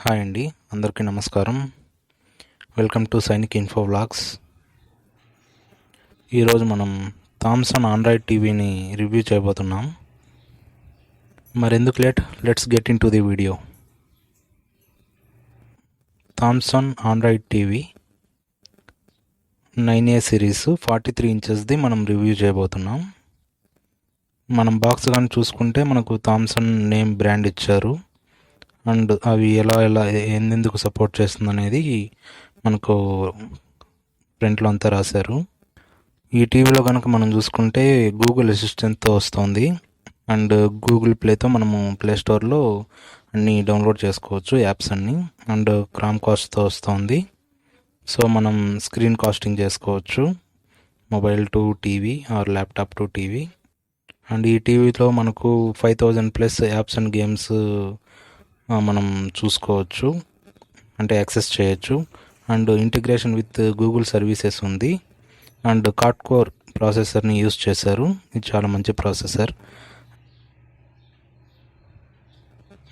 Hi అండి, అందరికీ నమస్కారం. Welcome to Sainik info vlogs. ఈరోజు మనం థామ్సన్ ఆండ్రాయిడ్ టీవీని రివ్యూ చేయబోతున్నాం. మరెందుకు let's get into the video. Thomson android TV 9A series 43 ఇంచెస్ది మనం రివ్యూ చేయబోతున్నాం. మనం బాక్స్ కానీ చూసుకుంటే మనకు థామ్సన్ నేమ్ బ్రాండ్ ఇచ్చారు. అండ్ అవి ఎలా ఎందుకు సపోర్ట్ చేస్తుంది అనేది మనకు ఫ్రంట్లో అంతా రాశారు. ఈ టీవీలో కనుక మనం చూసుకుంటే గూగుల్ అసిస్టెంట్తో వస్తుంది. అండ్ గూగుల్ ప్లేతో మనము ప్లే స్టోర్లో అన్నీ డౌన్లోడ్ చేసుకోవచ్చు, యాప్స్ అన్నీ. అండ్ క్రామ్ కాస్ట్తో వస్తుంది. సో మనం స్క్రీన్ కాస్టింగ్ చేసుకోవచ్చు, mobile to TV or laptop to TV. And ఈ టీవీలో మనకు 5000+ యాప్స్ అండ్ గేమ్స్ మనం చూసుకోవచ్చు, అంటే యాక్సెస్ చేయొచ్చు. And integration with Google services ఉంది. అండ్ కార్డ్ కోర్ ప్రాసెసర్ని యూస్ చేశారు. ఇది చాలా మంచి ప్రాసెసర్.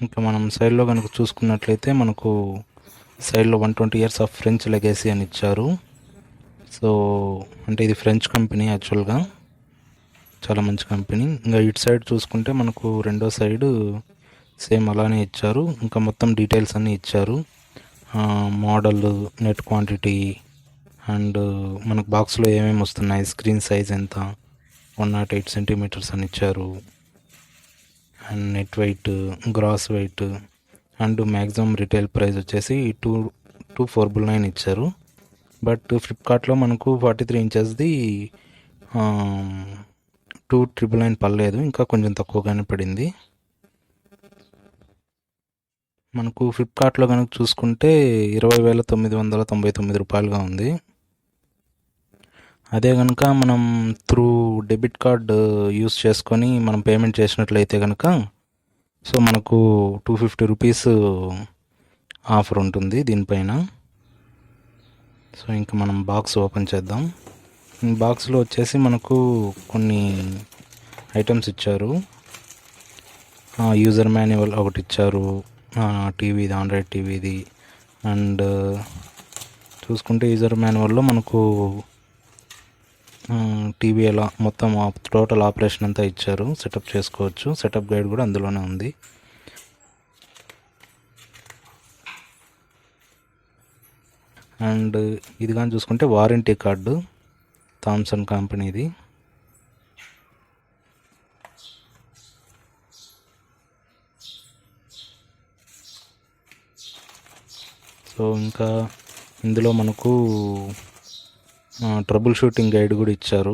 ఇంకా మనం సైడ్లో కనుక చూసుకున్నట్లయితే మనకు సైడ్లో 120 years ఆఫ్ ఫ్రెంచ్ లెగసీ అని ఇచ్చారు. సో అంటే ఇది ఫ్రెంచ్ కంపెనీ యాక్చువల్గా, చాలా మంచి కంపెనీ. ఇంకా ఇటు సైడ్ చూసుకుంటే మనకు రెండో సైడు సేమ్ అలానే ఇచ్చారు. ఇంకా మొత్తం డీటెయిల్స్ అన్నీ ఇచ్చారు, మోడల్, నెట్ క్వాంటిటీ, అండ్ మనకు బాక్స్లో ఏమేమి వస్తున్నాయి, స్క్రీన్ సైజ్ ఎంత, 108 centimeters అని ఇచ్చారు. And net weight, gross weight, and maximum retail price వచ్చేసి 2499 ఇచ్చారు. బట్ ఫ్లిప్కార్ట్లో మనకు 43 ఇంచెస్ది 2999 పడలేదు, ఇంకా కొంచెం తక్కువగానే పడింది. మనకు ఫ్లిప్కార్ట్లో కనుక చూసుకుంటే 20,999 రూపాయలుగా ఉంది. అదే కనుక మనం త్రూ డెబిట్ కార్డ్ యూస్ చేసుకొని మనం పేమెంట్ చేసినట్లయితే కనుక సో మనకు 250 రూపీస్ ఆఫర్ ఉంటుంది దీనిపైన. సో ఇంకా మనం బాక్స్ ఓపెన్ చేద్దాం. బాక్స్లో వచ్చేసి మనకు కొన్ని ఐటమ్స్ ఇచ్చారు. యూజర్ మాన్యువల్ ఒకటి ఇచ్చారు, టీవీది, ఆండ్రాయిడ్ టీవీది. అండ్ చూసుకుంటే యూజర్ మాన్యువల్లో మనకు టీవీ ఎలా మొత్తం టోటల్ ఆపరేషన్ అంతా ఇచ్చారు, సెటప్ చేసుకోవచ్చు. సెటప్ గైడ్ కూడా అందులోనే ఉంది. అండ్ ఇది కానీ చూసుకుంటే వారంటీ కార్డు థామ్సన్ కంపెనీది. సో ఇంకా ఇందులో మనకు ట్రబుల్ షూటింగ్ గైడ్ కూడా ఇచ్చారు.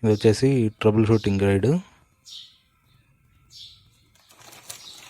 ఇది వచ్చేసి ట్రబుల్ షూటింగ్ గైడ్.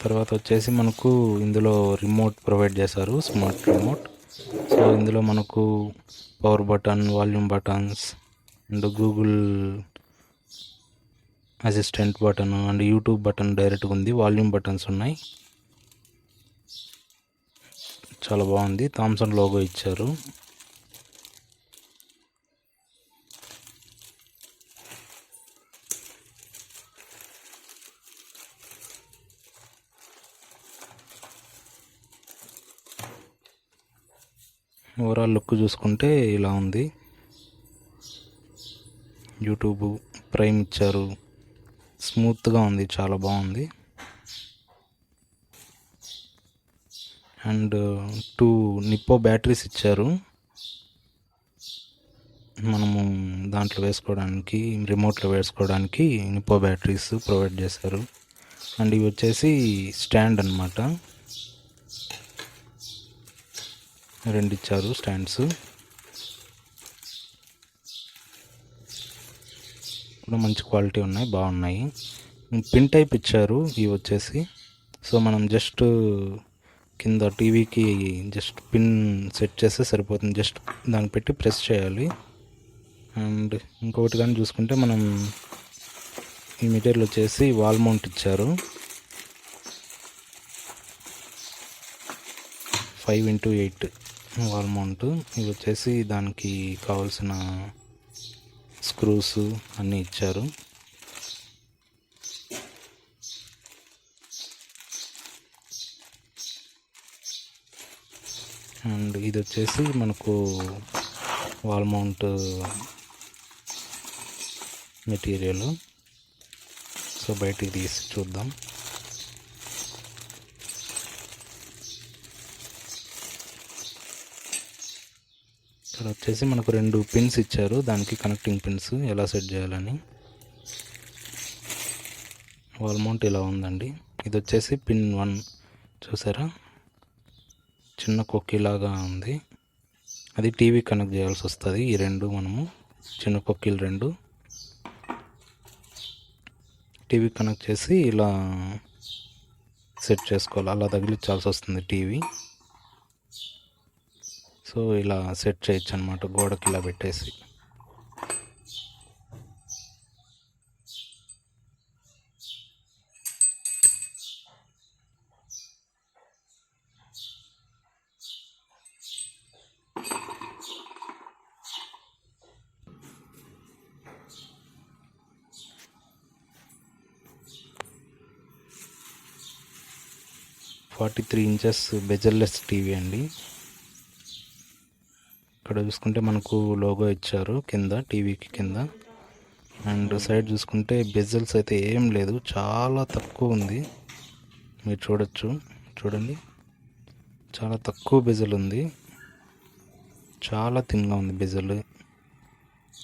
తర్వాత వచ్చేసి మనకు ఇందులో రిమోట్ ప్రొవైడ్ చేశారు, స్మార్ట్ రిమోట్. సో ఇందులో మనకు power button, volume buttons, and Google assistant button, and YouTube button డైరెక్ట్గా ఉంది. వాల్యూమ్ బటన్స్ ఉన్నాయి. చాలా బాగుంది. థామ్సన్ లోగో ఇచ్చారు. ఓవరాల్ లుక్ చూసుకుంటే ఇలా ఉంది. యూట్యూబ్ ప్రైమ్ ఇచ్చారు, స్మూత్గా ఉంది, చాలా బాగుంది. అండ్ 2 నిప్పో బ్యాటరీస్ ఇచ్చారు, మనము దాంట్లో వేసుకోవడానికి, రిమోట్లో వేసుకోవడానికి నిప్పో బ్యాటరీస్ ప్రొవైడ్ చేశారు. అండ్ ఇవి వచ్చేసి స్టాండ్ అన్నమాట, 2 ఇచ్చారు స్టాండ్స్. కూడా మంచి క్వాలిటీ ఉన్నాయి, బాగున్నాయి. పిన్ టైప్ ఇచ్చారు ఇవి వచ్చేసి. సో మనం జస్ట్ కింద టీవీకి జస్ట్ పిన్ సెట్ చేస్తే సరిపోతుంది, జస్ట్ దాన్ని పెట్టి ప్రెస్ చేయాలి. అండ్ ఇంకొకటి కానీ చూసుకుంటే మనం ఈ మెటీరియల్ వచ్చేసి వాల్ మౌంట్ ఇచ్చారు, 5x8 వాల్ మౌంట్. ఇవి వచ్చేసి దానికి కావాల్సిన స్క్రూస్ అన్నీ ఇచ్చారు. అండ్ ఇది వచ్చేసి మనకు వాల్ మౌంట్ మెటీరియల్. సో బయటికి తీసి చూద్దాం. ఇక్కడ వచ్చేసి మనకు 2 పిన్స్ ఇచ్చారు, దానికి కనెక్టింగ్ పిన్స్ ఎలా సెట్ చేయాలని. వాల్ మౌంట్ ఇలా ఉందండి. ఇది వచ్చేసి పిన్ 1 చూసారా, చిన్న కొక్కిలాగా ఉంది. అది టీవీ కనెక్ట్ చేయాల్సి వస్తుంది. ఈ 2 మనము చిన్న కొక్కిలు 2 టీవీ కనెక్ట్ చేసి ఇలా సెట్ చేసుకోవాలి. అలా తగిలించాల్సి వస్తుంది టీవీ. సో ఇలా సెట్ చేయొచ్చు అనమాట, గోడకి ఇలా పెట్టేసి. ఇంచెస్ బెజల్లెస్ టీవీ అండి. ఇక్కడ చూసుకుంటే మనకు లోగో ఇచ్చారు కింద, టీవీకి కింద. అండ్ సైడ్ చూసుకుంటే బెజల్స్ అయితే ఏం లేదు, చాలా తక్కువ ఉంది. మీరు చూడండి, చాలా తక్కువ బెజల్ ఉంది. చాలా థిన్గా ఉంది బెజల్,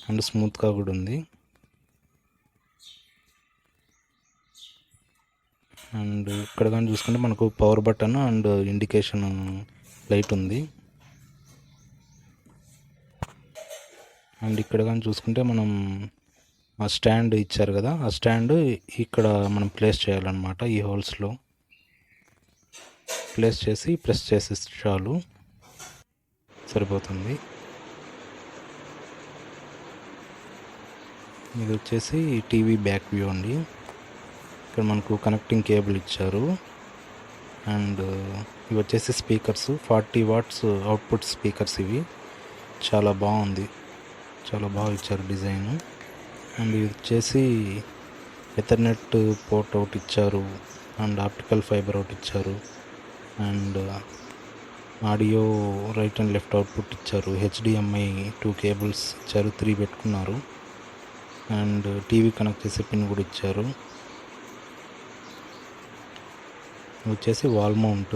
అండ్ స్మూత్గా కూడా ఉంది. అండ్ ఇక్కడ కానీ చూసుకుంటే మనకు power button and indication light ఉంది. అండ్ ఇక్కడ కానీ చూసుకుంటే మనం ఆ స్టాండ్ ఇచ్చారు కదా, ఆ స్టాండ్ ఇక్కడ మనం ప్లేస్ చేయాలన్నమాట. ఈ హోల్స్లో ప్లేస్ చేసి ప్రెస్ చేసి చాలు, సరిపోతుంది. ఇది వచ్చేసి టీవీ బ్యాక్ వ్యూ అండి. ఇక్కడ మనకు కనెక్టింగ్ కేబుల్ ఇచ్చారు. అండ్ ఇవి వచ్చేసి స్పీకర్స్, 40 వాట్స్ అవుట్పుట్ స్పీకర్స్. ఇవి చాలా బాగుంది, చాలా బాగా ఇచ్చారు డిజైన్. అండ్ ఇది వచ్చేసి ఎథర్నెట్ పోర్ట్ ఒకటి ఇచ్చారు, అండ్ ఆప్టికల్ ఫైబర్ ఒకటి ఇచ్చారు, and audio right and left output ఇచ్చారు. HDMI 2 కేబుల్స్ ఇచ్చారు, 3 పెట్టుకున్నారు. అండ్ టీవీ కనెక్ట్ చేసే పిన్ కూడా ఇచ్చారు. వచ్చేసి వాల్ మౌంట్.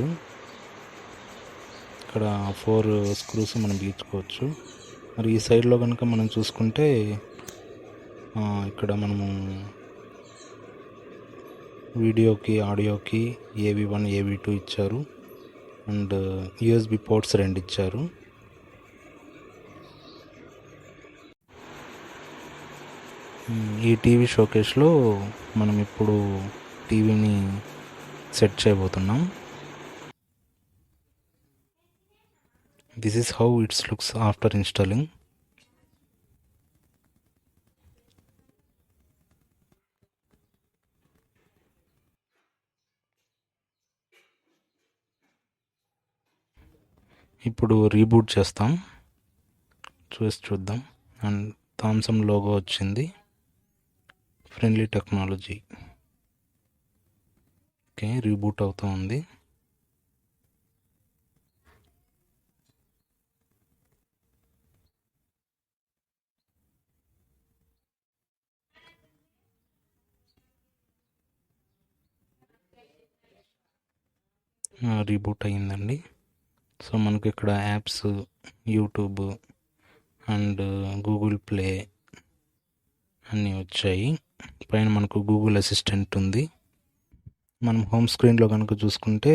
ఇక్కడ 4 స్క్రూస్ మనం గీచుకోవచ్చు. మరి ఈ సైడ్లో కనుక మనం చూసుకుంటే ఇక్కడ మనము వీడియోకి ఆడియోకి AV1 AV2 ఇచ్చారు. అండ్ USB పోర్ట్స్ 2 ఇచ్చారు. ఈ టీవీ షోకేస్లో మనం ఇప్పుడు టీవీని సెట్ చేయబోతున్నాం. This is how it's looks after installing. ఇప్పుడు రీబూట్ చేస్తాం, చూద్దాం. అండ్ థామ్సన్ లోగో వచ్చింది, ఫ్రెండ్లీ టెక్నాలజీ. ఓకే, రీబూట్ అవుతూ ఉంది. రీబూట్ అయ్యిందండి. సో మనకు ఇక్కడ apps, YouTube and Google play అన్నీ వచ్చాయి. పైన మనకు గూగుల్ అసిస్టెంట్ ఉంది. మనం హోమ్ స్క్రీన్లో కనుక చూసుకుంటే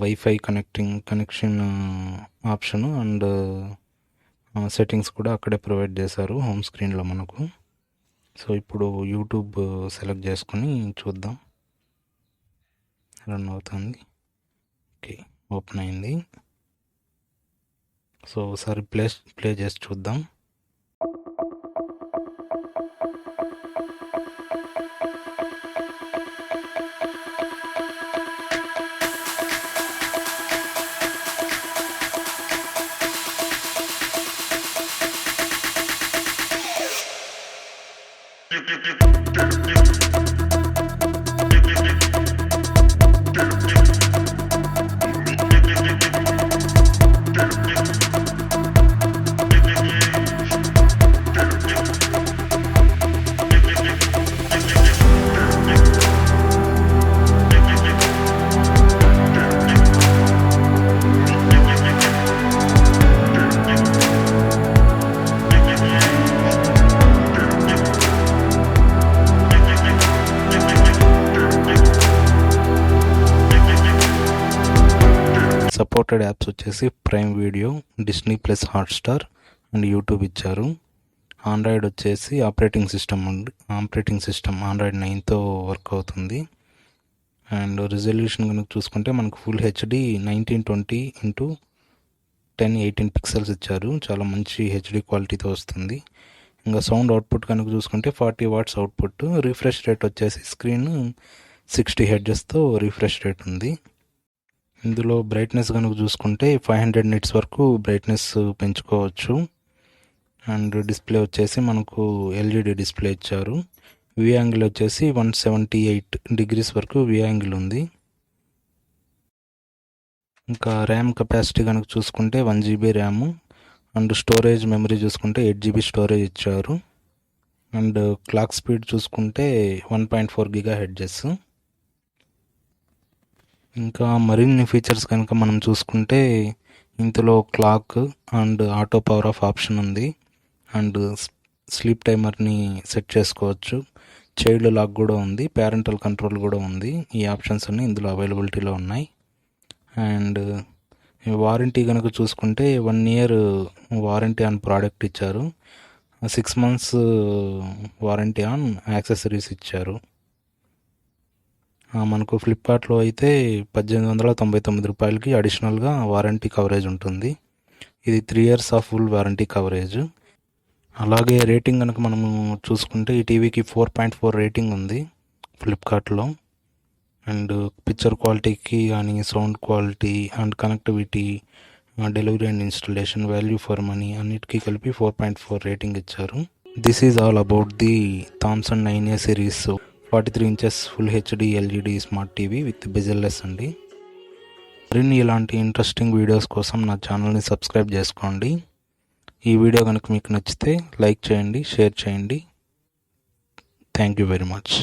wifi connection option and settings కూడా అక్కడే ప్రొవైడ్ చేశారు హోమ్ స్క్రీన్లో మనకు. సో ఇప్పుడు యూట్యూబ్ సెలెక్ట్ చేసుకొని చూద్దాం. రన్ అవుతుంది. ఓకే, ఓపెన్ అయింది. సో ఒకసారి ప్లే చేసి చూద్దాం. సపోర్టెడ్ యాప్స్ వచ్చేసి prime video, Disney plus Hotstar and YouTube ఇచ్చారు. ఆండ్రాయిడ్ వచ్చేసి ఆపరేటింగ్ సిస్టమ్ ఆండ్రాయిడ్ 9తో వర్క్ అవుతుంది. అండ్ రిజల్యూషన్ కనుక చూసుకుంటే మనకు ఫుల్ హెచ్డి 1920x1018 పిక్సెల్స్ ఇచ్చారు. చాలా మంచి హెచ్డి క్వాలిటీతో వస్తుంది. ఇంకా సౌండ్ అవుట్పుట్ కనుక చూసుకుంటే 40 వాట్స్ అవుట్పుట్. రిఫ్రెష్ రేట్ వచ్చేసి స్క్రీన్ 60 హెర్ట్జ్తో రిఫ్రెష్ రేట్ ఉంది. ఇందులో బ్రైట్నెస్ కనుక చూసుకుంటే 500 నిట్స్ వరకు బ్రైట్నెస్ పెంచుకోవచ్చు. అండ్ డిస్ప్లే వచ్చేసి మనకు ఎల్ఈడి డిస్ప్లే ఇచ్చారు. వ్యూ యాంగిల్ వచ్చేసి 178 డిగ్రీస్ వరకు వ్యూ యాంగిల్ ఉంది. ఇంకా ర్యామ్ కెపాసిటీ కనుక చూసుకుంటే 1 GB RAM and storage memory చూసుకుంటే 8 GB స్టోరేజ్ ఇచ్చారు. అండ్ క్లాక్ స్పీడ్ చూసుకుంటే 1.4 GHz. ఇంకా మరిన్ని ఫీచర్స్ కనుక మనం చూసుకుంటే ఇందులో clock and auto power of option ఉంది. అండ్ స్లీప్ టైమర్ని సెట్ చేసుకోవచ్చు. చైల్డ్ లాక్ కూడా ఉంది. పేరెంటల్ కంట్రోల్ కూడా ఉంది. ఈ ఆప్షన్స్ అన్నీ ఇందులో అవైలబిలిటీలో ఉన్నాయి. అండ్ వారంటీ కనుక చూసుకుంటే 1 year వారంటీ ఆన్ ప్రోడక్ట్ ఇచ్చారు. 6 months వారంటీ ఆన్ యాక్సెసరీస్ ఇచ్చారు. మనకు ఫ్లిప్కార్ట్లో అయితే 1899 రూపాయలకి అడిషనల్గా వారంటీ కవరేజ్ ఉంటుంది. ఇది 3 years of full warranty coverage. అలాగే రేటింగ్ కనుక మనము చూసుకుంటే ఈ టీవీకి 4.4 రేటింగ్ ఉంది ఫ్లిప్కార్ట్లో. అండ్ పిక్చర్ క్వాలిటీకి కానీ, sound quality and connectivity, delivery and installation, value for money అన్నిటికీ కలిపి 4.4 రేటింగ్ ఇచ్చారు. This is all about the Thomson 9A series 43 inches full HD LED smart TV with bezelless అండి. మరిన్ని ఇలాంటి ఇంట్రెస్టింగ్ వీడియోస్ కోసం నా ఛానల్ని సబ్స్క్రైబ్ చేసుకోండి. ఈ వీడియో కనుక మీకు నచ్చితే లైక్ చేయండి, షేర్ చేయండి. Thank you very much.